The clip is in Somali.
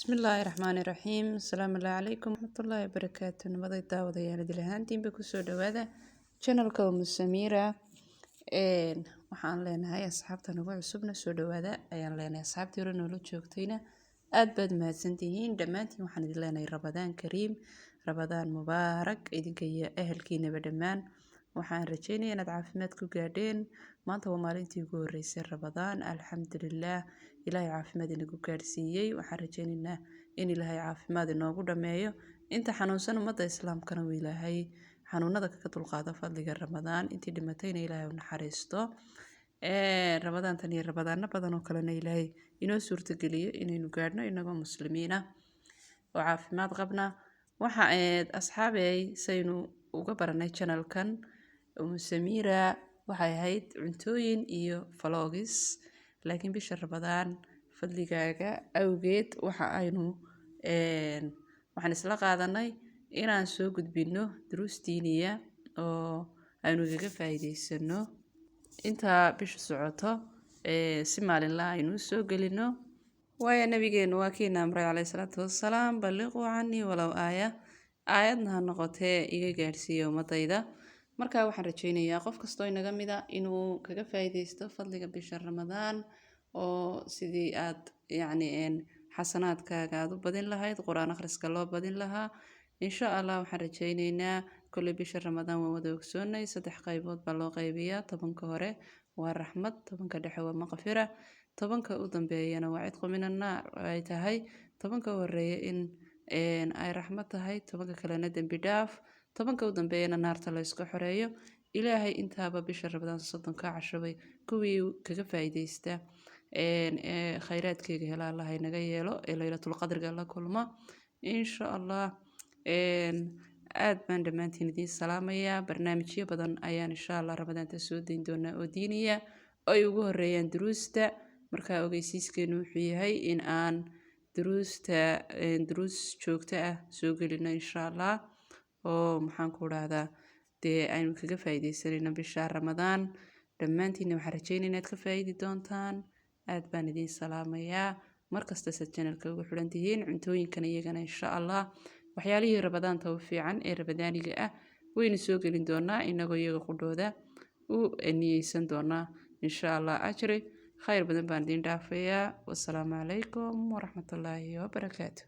Bismillaahi Raxmaani Raxiim. Asalaamu calaykum waraxmatullaahi wabarakaatu. Nabada daawadayaal idil ahaantiinba kusoo dhawaada channelka Umu Samiira. Waxaan leenahay asxaabta nagu cusubna soo dhawaada ayaan leenahay. Asxaabtii hore noola joogtayna aad baad mahadsantihiin. Dhammaantiin waxaan idin leenahay Rabadaan Kariim, Rabadaan Mubaarak idinka iyo ehelkiinaba dhammaan. Waxaan rajaynayaa inaad caafimaad ku gaadheen. Maanta waa maalintii ugu horeysay Rabadaan. Alxamdulillaah. Ilaahay caafimaad inagu gaarsiiyey. Waxaan rajaynaynaa in Ilaahay caafimaad inoogu dhameeyo. Inta xanuunsan ummadda Islaamkana uu Ilaahay xanuunada kaga dulqaado fadliga Ramadaan. Intii dhimatayna Ilaahay u naxariisto. Ramadaantan iyo Ramadaano badan oo kalena Ilaahay inoo suurtageliyo inaynu gaadhno inagoo muslimiina oo caafimaad qabna. Waxa asxaabey saynu uga baranay channelkan Umu Samiira waxay ahayd cuntooyin iyo vlogs. Laakiin bisha Ramadaan fadligaaga awgeed waxaan isla qaadanay inaan soo gudbino duruus diiniya oo aynu kaga faa'iideysano inta bisha socoto si maalinle aynu soo gelino. waayo nabigeenu waa kii amray calayhi salaatu wassalaam balliquu cannii walow aayadna ha noqotee iga gaadhsiiya ummadayda. Markaa waxaan rajaynayaa qof kastoo inaga mida inuu kaga faa'iideysto fadliga bisha Ramadaan oo sidii aad xasanaadkaaga aad u badin lahayd, quraan akhriska loo badin lahaa. Insha Allah waxaan rajaynaynaa kulli bisha Ramadaan waa wada ogsoonay 3 qaybood baa loo qaybiyaa. 10ka hore waa raxmad, 10ka dhexe waa maqfira, 10ka u dambeeyana waa cidqu minan naar ay tahay. 10ka horeeya in ay raxmad tahay, 10ka kalena dambi dhaaf, 10ka u dambeeyana naarta la iska xoreeyo. Ilaahay intaaba bisha Ramadaan 30ka cashabay kuwii kaga faa'iideysta khayraadkeega hela Allah inaga yeelo ee laylatul qadriga la kulma insha Allah. aad baan dhammaantiin idin salaamayaa. barnaamijyo badan ayaan insha Allah Ramadaanta soo dayn doonaa oo diiniya ay ugu horeeyaan duruusta. Markaa ogeysiiskeenu wuxuu yahay in aan duruus joogto ah soo gelino insha Allah oo maxaan ku raahdaa dee aynu kaga faa'iideysanayno bisha Ramadaan. Dhammaantiin waxaan rajaynayaa inaad ka faa'iidi doontaan. aad baan idin salaamayaa. Markasta sad channelka ugu xiran tihiin cuntooyinkan iyagana insha Allah waxyaalihii Ramadaanta u fiican ee Ramadaaniga ah waynu soo gelin doonaa inagoo iyaga qudhooda u niyeysan doonaa insha Allah. ajri khayr badan baan idin dhaafayaa. wassalaamu calaykum waraxmatullaahi wabarakaatu.